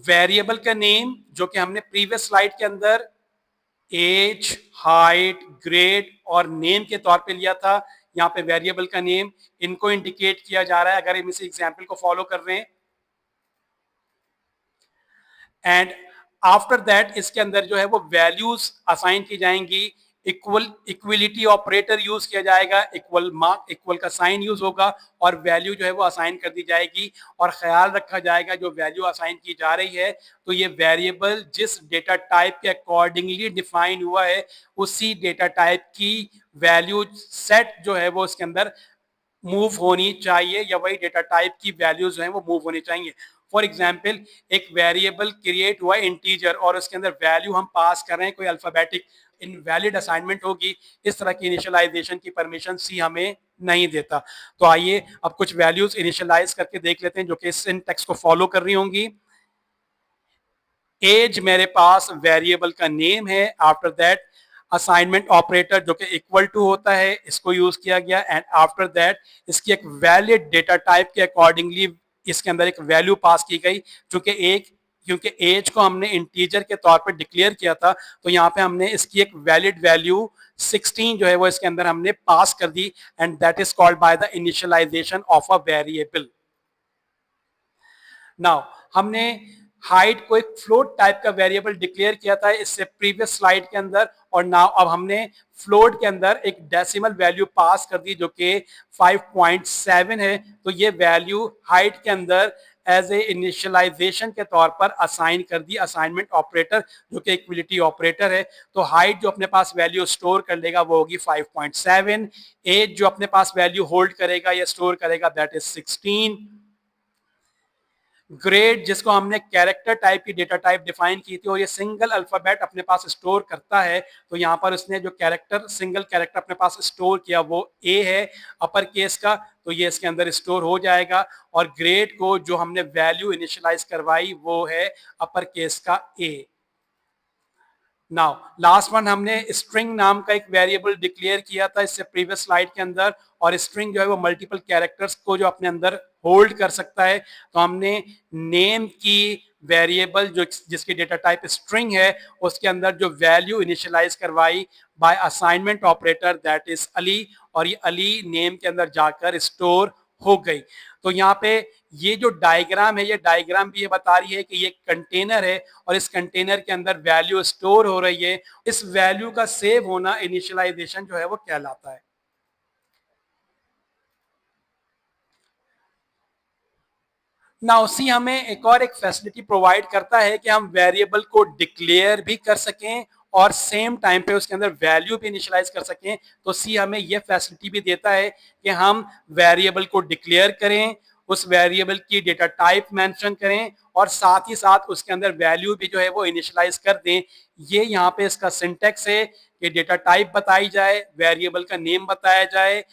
वेरिएबल का नेम जो कि हमने प्रीवियस स्लाइड के अंदर एज, हाइट, ग्रेड और नेम के तौर पे लिया था, यहाँ पे वेरिएबल का नेम इनको इंडिकेट किया जा रहा है अगर हम इस एग्जाम्पल को फॉलो कर रहे हैं। एंड आफ्टर दैट इसके अंदर जो है वो वैल्यूज असाइन की जाएंगी, इक्वलिटी ऑपरेटर यूज किया जाएगा, इक्वल का साइन यूज होगा और वैल्यू जो है वो असाइन कर दी जाएगी और ख्याल रखा जाएगा जो वैल्यू असाइन की जा रही है तो ये वेरिएबल जिस डेटा टाइप के अकॉर्डिंगली डिफाइन हुआ है उसी डेटा टाइप की वैल्यू सेट जो है वो इसके अंदर मूव होनी चाहिए या वही डेटा टाइप की वैल्यूज जो है वो मूव होनी चाहिए। फॉर एग्जाम्पल एक वेरिएबल क्रिएट हुआ इंटीजर और उसके अंदर वैल्यू हम पास कर रहे हैं कोई अल्फाबेटिक, इनवैलिड असाइनमेंट होगी, इस तरह की इनिशियलाइजेशन की परमिशन सी हमें नहीं देता। तो आइए अब कुछ वैल्यूज इनिशियलाइज करके देख लेते हैं जो कि इस सिंटैक्स को फॉलो कर रही होंगी। एज मेरे पास वेरिएबल का नेम है, आफ्टर दैट असाइनमेंट ऑपरेटर जो कि इक्वल टू होता है इसको यूज किया गया एंड आफ्टर दैट इसकी एक वैलिड डेटा टाइप के अकॉर्डिंगली इसके अंदर एक वैल्यू पास की गई क्योंकि एज को हमने इंटीजर के तौर पर डिक्लेयर किया था तो यहाँ पे हमने इसकी एक वैलिड वैल्यू 16 जो है वो इसके अंदर हमने पास कर दी and that is called by the initialisation of a variable. Now हमने हाइट को एक फ्लोट टाइप का वेरिएबल डिक्लेयर किया था इससे प्रीवियस स्लाइड के अंदर और नाउ अब हमने फ्लोट के अंदर एक डेसिमल वैल्यू पास कर दी जो कि 5.7 है, तो ये वैल्यू हाइट के अंदर एज ए इनिशियलाइजेशन के तौर पर असाइन कर दी असाइनमेंट ऑपरेटर जो कि इक्वलिटी ऑपरेटर है। तो हाइट जो अपने पास वैल्यू स्टोर कर लेगा वो होगी 5.7, एज जो अपने पास वैल्यू होल्ड करेगा या स्टोर करेगा दैट इज 16, ग्रेड जिसको हमने कैरेक्टर टाइप की डेटा टाइप डिफाइन की थी और ये सिंगल अल्फाबेट अपने पास स्टोर करता है तो यहाँ पर उसने जो सिंगल कैरेक्टर अपने पास स्टोर किया वो ए है अपर केस का, तो ये इसके अंदर स्टोर हो जाएगा और ग्रेड को जो हमने वैल्यू इनिशियलाइज करवाई वो है अपर केस का ए। नाउ लास्ट वन हमने स्ट्रिंग नाम का एक वेरिएबल डिक्लेयर किया था इससे प्रीवियस स्लाइड के अंदर और स्ट्रिंग जो है वो मल्टीपल कैरेक्टर्स को जो अपने अंदर होल्ड कर सकता है, तो हमने नेम की वेरिएबल जो जिसकी डेटा टाइप स्ट्रिंग है उसके अंदर जो वैल्यू इनिशियलाइज करवाई by assignment operator that is Ali और ये अली नेम के अंदर जाकर स्टोर हो गई। तो यहाँ पे ये जो डायग्राम है, ये डायग्राम भी ये बता रही है कि ये कंटेनर है और इस कंटेनर के अंदर वैल्यू स्टोर हो रही है। इस वैल्यू का सेव होना इनिशियलाइजेशन जो है वो कहलाता है। नाउ सी हमें एक फैसिलिटी प्रोवाइड करता है कि हम वेरिएबल को डिक्लेयर भी कर सकें और सेम टाइम पे उसके अंदर वैल्यू भी इनिशियलाइज कर सकें। तो सी हमें यह फैसिलिटी भी देता है कि हम वेरिएबल को डिक्लेयर करें, उस वेरिएबल की डेटा टाइप मेंशन करें और साथ ही साथ उसके अंदर वैल्यू भी जो है वो इनिशियलाइज कर दें। ये यहाँ पे इसका सिंटेक्स है कि डेटा टाइप बताई जाए, वेरिएबल का नेम बताया जाए,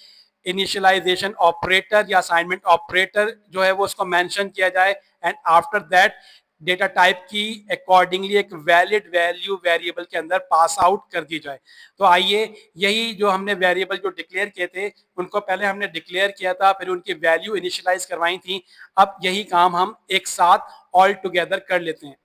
इनिशियलाइजेशन ऑपरेटर या असाइनमेंट ऑपरेटर जो है वो उसको मेंशन किया जाए and after that data type की अकॉर्डिंगली एक वैलिड वैल्यू वेरिएबल के अंदर पास आउट कर दी जाए। तो आइए, यही जो हमने वेरिएबल जो डिक्लेयर किए थे उनको पहले हमने डिक्लेयर किया था, फिर उनकी वैल्यू इनिशियलाइज करवाई थी। अब यही काम हम एक साथ ऑल टुगेदर कर लेते हैं।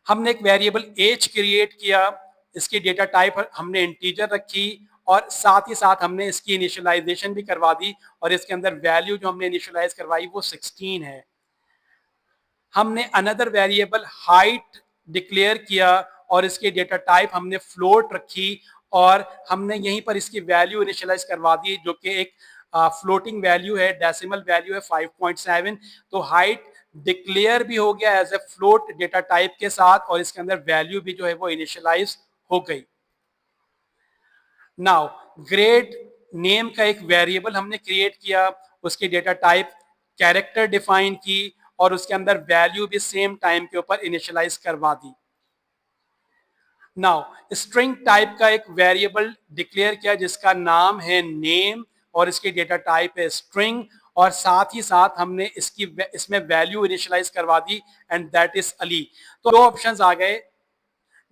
हमने एक वेरिएबल एज क्रिएट किया, इसकी डेटा टाइप हमने इंटीजर रखी और साथ ही साथ हमने इसकी इनिशियलाइजेशन भी करवा दी और इसके अंदर वैल्यू जो हमने इनिशियलाइज करवाई वो 16 है। हमने अनदर वेरिएबल हाइट डिक्लेयर किया और इसकी डेटा टाइप हमने फ्लोट रखी और हमने यहीं पर इसकी वैल्यू इनिशियलाइज करवा दी जो कि एक फ्लोटिंग वैल्यू है, डेसिमल वैल्यू है 5.7। तो हाइट डिक्लेयर भी हो गया as a float data type के साथ और इसके अंदर वैल्यू भी जो है वो इनिशियलाइज हो गई। नाउ ग्रेड नेम का एक वेरिएबल हमने क्रिएट किया, उसकी डेटा टाइप कैरेक्टर डिफाइन की और उसके अंदर वैल्यू भी सेम टाइम के ऊपर इनिशियलाइज करवा दी। नाउ स्ट्रिंग टाइप का एक वेरिएबल डिक्लेयर किया जिसका नाम है नेम और इसकी डेटा टाइप है स्ट्रिंग और साथ ही साथ हमने इसमें वैल्यू इनिशियलाइज करवा दी एंड दैट इज अली। तो दो ऑप्शंस आ गए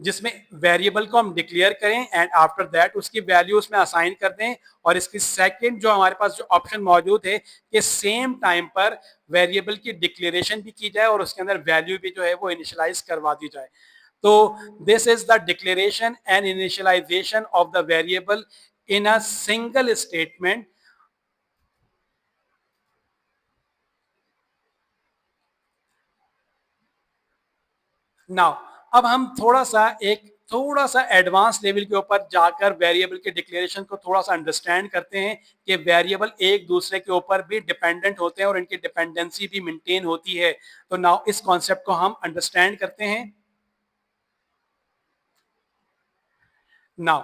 जिसमें वेरिएबल को हम डिक्लेयर करें एंड आफ्टर दैट उसकी वैल्यू उसमें असाइन कर दें और इसकी सेकंड जो हमारे पास जो ऑप्शन मौजूद है कि सेम टाइम पर वेरिएबल की डिक्लेरेशन भी की जाए और उसके अंदर वैल्यू भी जो है वो इनिशियलाइज करवा दी जाए। तो this is the declaration and initialisation of the variable in a single statement. Now अब हम थोड़ा सा एडवांस लेवल के ऊपर जाकर वेरिएबल के डिक्लेरेशन को थोड़ा सा अंडरस्टैंड करते हैं कि वेरिएबल एक दूसरे के ऊपर भी डिपेंडेंट होते हैं और इनकी डिपेंडेंसी भी मेंटेन होती है। तो नाउ इस कॉन्सेप्ट को हम अंडरस्टैंड करते हैं। नाउ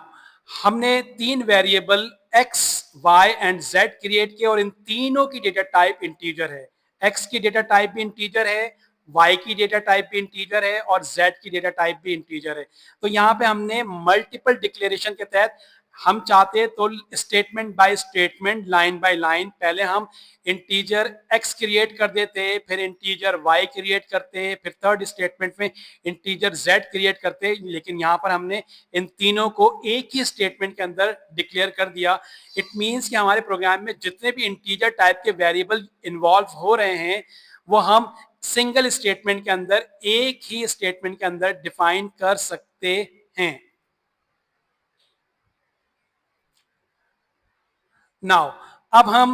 हमने तीन variable x, y and z create किए और इन तीनों की डेटा टाइप इंटीजर है। x की डेटा टाइप भी इंटीजर है, y की डेटा टाइप भी इंटीजर है और z की डेटा टाइप भी इंटीजर है। तो यहाँ पे हमने मल्टीपल डिक्लेरेशन के तहत हम चाहते तो statement by statement, line by line पहले हम इंटीजर x क्रिएट कर देते, फिर इंटीजर y क्रिएट करते, फिर थर्ड स्टेटमेंट में इंटीजर z क्रिएट करते। लेकिन यहाँ पर हमने इन तीनों को एक ही स्टेटमेंट के अंदर डिक्लेयर कर दिया। इट मीन्स कि हमारे प्रोग्राम में जितने भी इंटीजर टाइप के वेरिएबल इन्वॉल्व हो रहे हैं वो हम सिंगल स्टेटमेंट के अंदर, एक ही स्टेटमेंट के अंदर डिफाइन कर सकते हैं। नाउ अब हम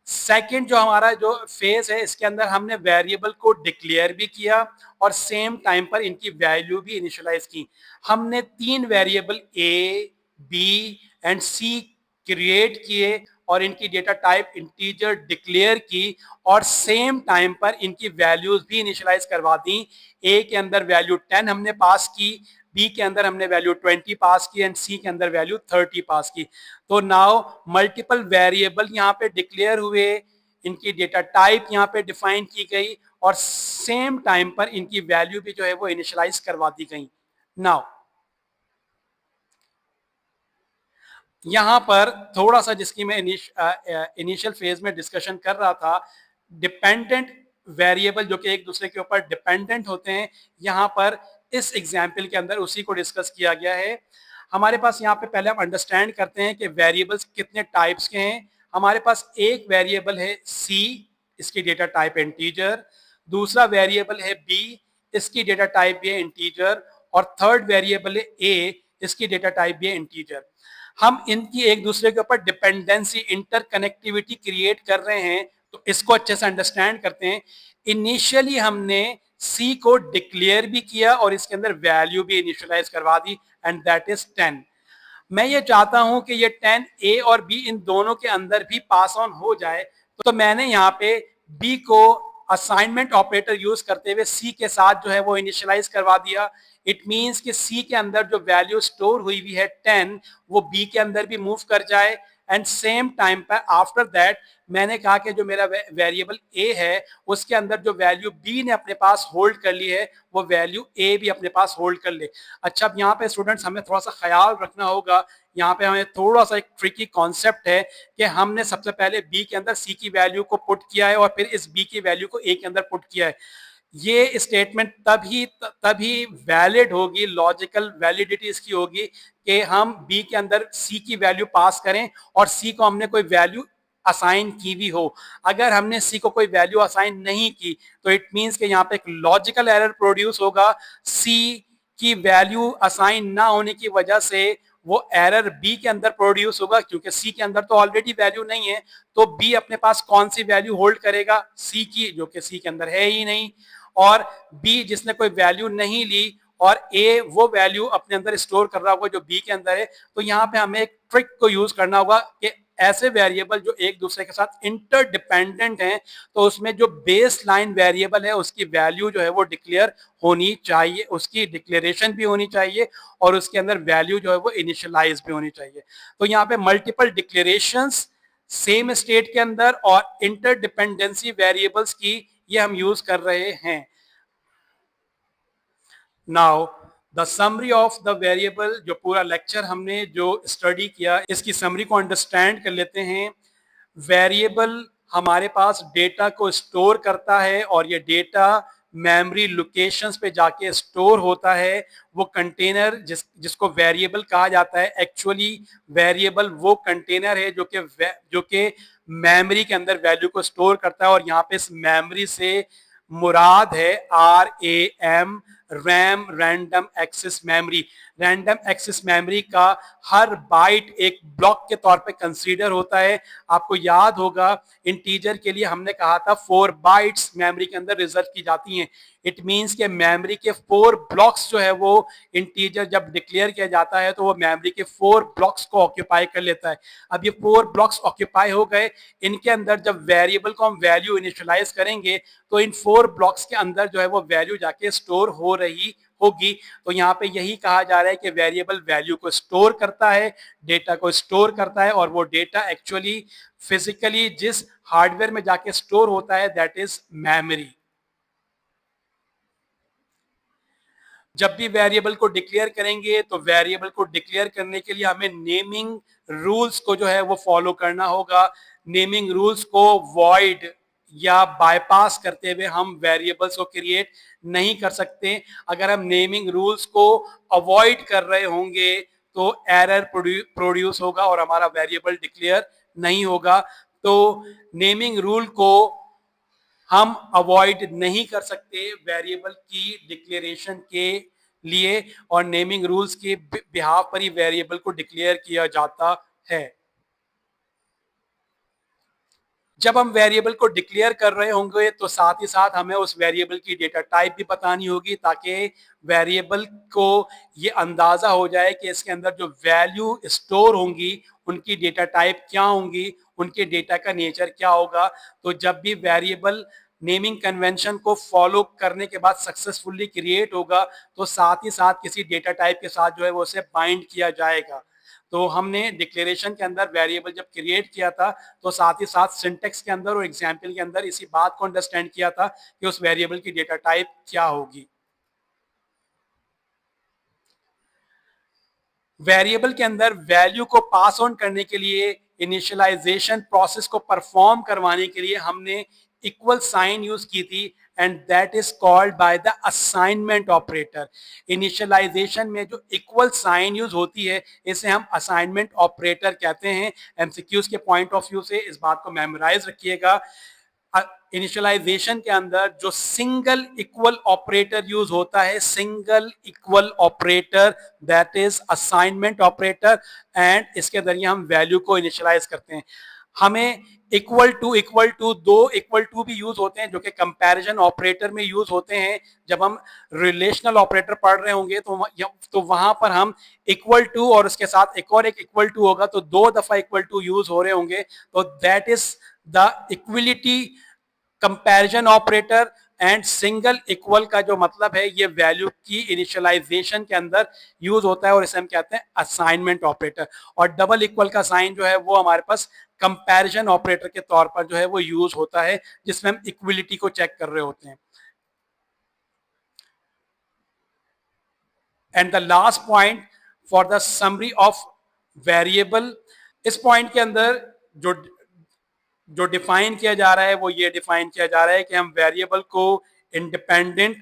सेकंड जो हमारा जो फेज है इसके अंदर हमने वेरिएबल को डिक्लेयर भी किया और सेम टाइम पर इनकी वैल्यू भी इनिशियलाइज की। हमने तीन variable A, B and C create किए और इनकी डेटा टाइप इंटीजर डिक्लेयर की और सेम टाइम पर इनकी वैल्यूज भी इनिशियलाइज करवा दी। ए के अंदर वैल्यू 10 हमने पास की, बी के अंदर हमने वैल्यू 20 पास की एंड सी के अंदर वैल्यू 30 पास की। तो नाउ मल्टीपल वेरिएबल यहाँ पे डिक्लेयर हुए, इनकी डेटा टाइप यहाँ पे डिफाइन की गई और सेम टाइम पर इनकी वैल्यू भी जो है वो इनिशियलाइज करवा दी गई। नाउ यहाँ पर थोड़ा सा जिसकी मैं इनिशियल फेज में डिस्कशन कर रहा था, डिपेंडेंट वेरिएबल जो कि एक दूसरे के ऊपर डिपेंडेंट होते हैं, यहाँ पर इस एग्जाम्पल के अंदर उसी को डिस्कस किया गया है। हमारे पास यहाँ पे पहले हम अंडरस्टैंड करते हैं कि वेरिएबल्स कितने टाइप्स के हैं। हमारे पास एक वेरिएबल है सी, इसकी डेटा टाइप इंटीजर। दूसरा वेरिएबल है बी, इसकी डेटा टाइप भी है इंटीजर और थर्ड वेरिएबल है ए, इसकी डेटा टाइप भी है इंटीजर। हम इनकी एक दूसरे के ऊपर डिपेंडेंसी, इंटरकनेक्टिविटी क्रिएट कर रहे हैं। तो इसको अच्छे से अंडरस्टैंड करते हैं। इनिशियली हमने सी को डिक्लेयर भी किया और इसके अंदर वैल्यू भी इनिशियलाइज करवा दी, एंड दैट इज 10। मैं ये चाहता हूं कि ये 10 ए और बी इन दोनों के अंदर भी पास ऑन हो जाए। तो मैंने यहाँ पे बी को असाइनमेंट ऑपरेटर यूज करते हुए सी के साथ जो है वो इनिशियलाइज करवा दिया। इट मींस कि सी के अंदर जो वैल्यू स्टोर हुई हुई है 10, वो बी के अंदर भी मूव कर जाए। एंड सेम टाइम पर आफ्टर दैट मैंने कहा कि जो मेरा वेरिएबल ए है उसके अंदर जो वैल्यू बी ने अपने पास होल्ड कर ली है वो वैल्यू ए भी अपने पास होल्ड कर ले। अच्छा, अब यहाँ पे स्टूडेंट्स हमें थोड़ा सा ख्याल रखना होगा। यहाँ पे हमें थोड़ा सा एक ट्रिकी कॉन्सेप्ट है कि हमने सबसे पहले बी के अंदर सी की वैल्यू को पुट किया है और फिर इस बी की वैल्यू को ए के अंदर पुट किया है। ये स्टेटमेंट तभी वैलिड होगी, लॉजिकल वैलिडिटी इसकी होगी कि हम बी के अंदर सी की वैल्यू पास करें और सी को हमने कोई वैल्यू असाइन की भी हो। अगर हमने सी को कोई वैल्यू असाइन नहीं की तो इट मींस कि यहाँ पे एक लॉजिकल एरर प्रोड्यूस होगा। सी की वैल्यू असाइन ना होने की वजह से वो एरर बी के अंदर प्रोड्यूस होगा, क्योंकि सी के अंदर तो ऑलरेडी वैल्यू नहीं है। तो बी अपने पास कौन सी वैल्यू होल्ड करेगा? सी की, जो कि सी के अंदर है ही नहीं। और बी जिसने कोई वैल्यू नहीं ली और ए वो वैल्यू अपने अंदर स्टोर कर रहा होगा जो बी के अंदर है। तो यहाँ पे हमें एक ट्रिक को यूज करना होगा कि ऐसे वेरिएबल जो एक दूसरे के साथ इंटरडिपेंडेंट हैं, तो उसमें जो बेस लाइन वेरिएबल है उसकी वैल्यू जो है वो डिक्लेयर होनी चाहिए, उसकी डिक्लेरेशन भी होनी चाहिए और उसके अंदर वैल्यू जो है वो इनिशियलाइज भी होनी चाहिए। तो यहाँ पे मल्टीपल डिक्लेरेशंस सेम स्टेट के अंदर और इंटरडिपेंडेंसी वेरिएबल्स की ये हम यूज कर रहे हैं। Now the summary of the variable, जो पूरा लेक्चर हमने जो स्टडी किया इसकी समरी को अंडरस्टैंड कर लेते हैं। वेरिएबल हमारे पास डेटा को स्टोर करता है और ये डेटा मेमोरी लोकेशंस पे जाके स्टोर होता है। वो कंटेनर जिसको वेरिएबल कहा जाता है, एक्चुअली वेरिएबल वो कंटेनर है जो कि मेमोरी के अंदर वैल्यू को स्टोर करता है। और यहाँ पे इस मेमोरी से मुराद है RAM, RAM, random access memory. Random access memory का हर बाइट एक ब्लॉक के तौर पे कंसीडर होता है। आपको याद होगा इंटीजर के लिए हमने कहा था 4 बाइट्स मेमोरी के अंदर रिजर्व की जाती हैं। इट मींस के मेमोरी के 4 ब्लॉक्स जो है वो इंटीजर जब डिक्लेयर किया जाता है तो वो मेमोरी के 4 ब्लॉक्स को ऑक्यूपाई कर लेता है। अब ये 4 ब्लॉक्स ऑक्यूपाई हो गए, इनके अंदर जब वेरिएबल को हम वैल्यू इनिशियलाइज करेंगे तो इन 4 ब्लॉक्स के अंदर जो है वो वैल्यू जाके स्टोर हो रही होगी। तो यहाँ पे यही कहा जा रहा है कि वेरिएबल वैल्यू को स्टोर करता है, डेटा को स्टोर करता है और वो डेटा एक्चुअली फिजिकली जिस हार्डवेयर में जाके स्टोर होता है दैट इज मेमोरी। जब भी वेरिएबल को डिक्लेयर करेंगे तो वेरिएबल को डिक्लेयर करने के लिए हमें नेमिंग रूल्स को जो है वो फॉलो करना होगा। नेमिंग रूल्स को वॉइड या बाईपास करते हुए हम वेरिएबल्स को क्रिएट नहीं कर सकते। अगर हम नेमिंग रूल्स को अवॉइड कर रहे होंगे तो एरर प्रोड्यूस होगा और हमारा वेरिएबल डिक्लेयर नहीं होगा। तो नेमिंग रूल को हम अवॉइड नहीं कर सकते वेरिएबल की डिक्लेरेशन के लिए, और नेमिंग रूल्स के बिहाफ पर ही वेरिएबल को डिक्लेयर किया जाता है। जब हम वेरिएबल को डिक्लेयर कर रहे होंगे तो साथ ही साथ हमें उस वेरिएबल की डेटा टाइप भी बतानी होगी, ताकि वेरिएबल को ये अंदाजा हो जाए कि इसके अंदर जो वैल्यू स्टोर होंगी उनकी डेटा टाइप क्या होंगी, उनके डेटा का नेचर क्या होगा। तो जब भी वेरिएबल नेमिंग कन्वेंशन को फॉलो करने के बाद सक्सेसफुली क्रिएट होगा तो साथ ही साथ किसी डेटा टाइप के साथ जो है वो उसे बाइंड किया जाएगा। तो हमने डिक्लेरेशन के अंदर वेरिएबल जब क्रिएट किया था तो साथ ही साथ सिंटेक्स के अंदर और एग्जाम्पल के अंदर इसी बात को अंडरस्टैंड किया था कि उस वेरिएबल की डेटा टाइप क्या होगी। वेरिएबल के अंदर वैल्यू को पास ऑन करने के लिए, इनिशियलाइजेशन प्रोसेस को परफॉर्म करवाने के लिए हमने इक्वल साइन यूज की थी, and that is called by the assignment operator. Initialisation में जो इक्वल साइन यूज होती है इसे हम असाइनमेंट ऑपरेटर कहते हैं। एमसीक्यूज के पॉइंट ऑफ व्यू से इस बात को मेमोराइज रखिएगा। इनिशियलाइजेशन के अंदर जो सिंगल इक्वल ऑपरेटर यूज होता है, single equal operator, that is assignment operator, and इसके जरिए हम वैल्यू को इनिशियलाइज करते हैं। हमें इक्वल टू दो इक्वल टू भी यूज होते हैं जो कि कंपैरिजन ऑपरेटर में यूज होते हैं। जब हम रिलेशनल ऑपरेटर पढ़ रहे होंगे तो वहां पर हम इक्वल टू और उसके साथ एक और एक इक्वल टू होगा, तो दो दफा इक्वल टू यूज हो रहे होंगे, तो that is the equality comparison operator. And single equal का जो मतलब है ये वैल्यू की इनिशियलाइजेशन के अंदर यूज होता है और इसे हम कहते हैं असाइनमेंट ऑपरेटर। और डबल इक्वल का साइन जो है वो हमारे पास कंपैरिजन ऑपरेटर के तौर पर जो है वो यूज होता है, जिसमें हम इक्विलिटी को चेक कर रहे होते हैं। And the last point for the summary of variable, इस पॉइंट के अंदर जो जो डिफाइन किया जा रहा है वो ये डिफाइन किया जा रहा है कि हम वेरिएबल को इंडिपेंडेंट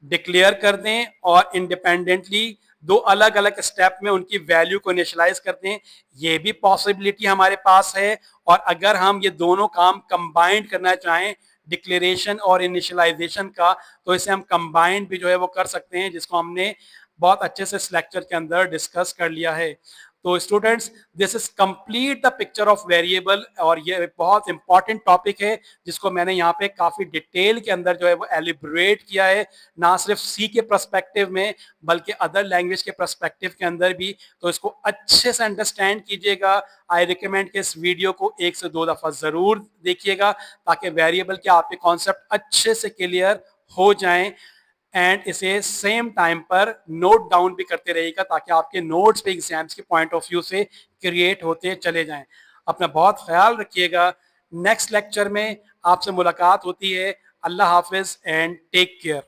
डिक्लेयर कर दें और इंडिपेंडेंटली दो अलग अलग स्टेप में उनकी वैल्यू को इनिशियलाइज कर दें। ये भी पॉसिबिलिटी हमारे पास है। और अगर हम ये दोनों काम कंबाइंड करना चाहें, डिक्लेरेशन और इनिशियलाइजेशन का, तो इसे हम कंबाइंड भी जो है वो कर सकते हैं, जिसको हमने बहुत अच्छे से इस लेक्चर के अंदर डिस्कस कर लिया है। तो students, this is complete the picture of variable, और ये बहुत इंपॉर्टेंट टॉपिक है जिसको मैंने यहाँ पे काफी डिटेल के अंदर जो है वो एलिब्रेट किया है, ना सिर्फ सी के पर्सपेक्टिव में बल्कि अदर लैंग्वेज के पर्सपेक्टिव के अंदर भी। तो इसको अच्छे से अंडरस्टैंड कीजिएगा। आई रिकमेंड कि इस वीडियो को 1 से 2 दफा जरूर देखिएगा ताकि वेरिएबल के आपके कॉन्सेप्ट अच्छे से क्लियर हो जाएं। एंड इसे सेम टाइम पर नोट डाउन भी करते रहिएगा ताकि आपके नोट्स पे एग्जाम्स के पॉइंट ऑफ व्यू से क्रिएट होते चले जाएं। अपना बहुत ख्याल रखिएगा। नेक्स्ट लेक्चर में आपसे मुलाकात होती है। अल्लाह हाफिज एंड टेक केयर।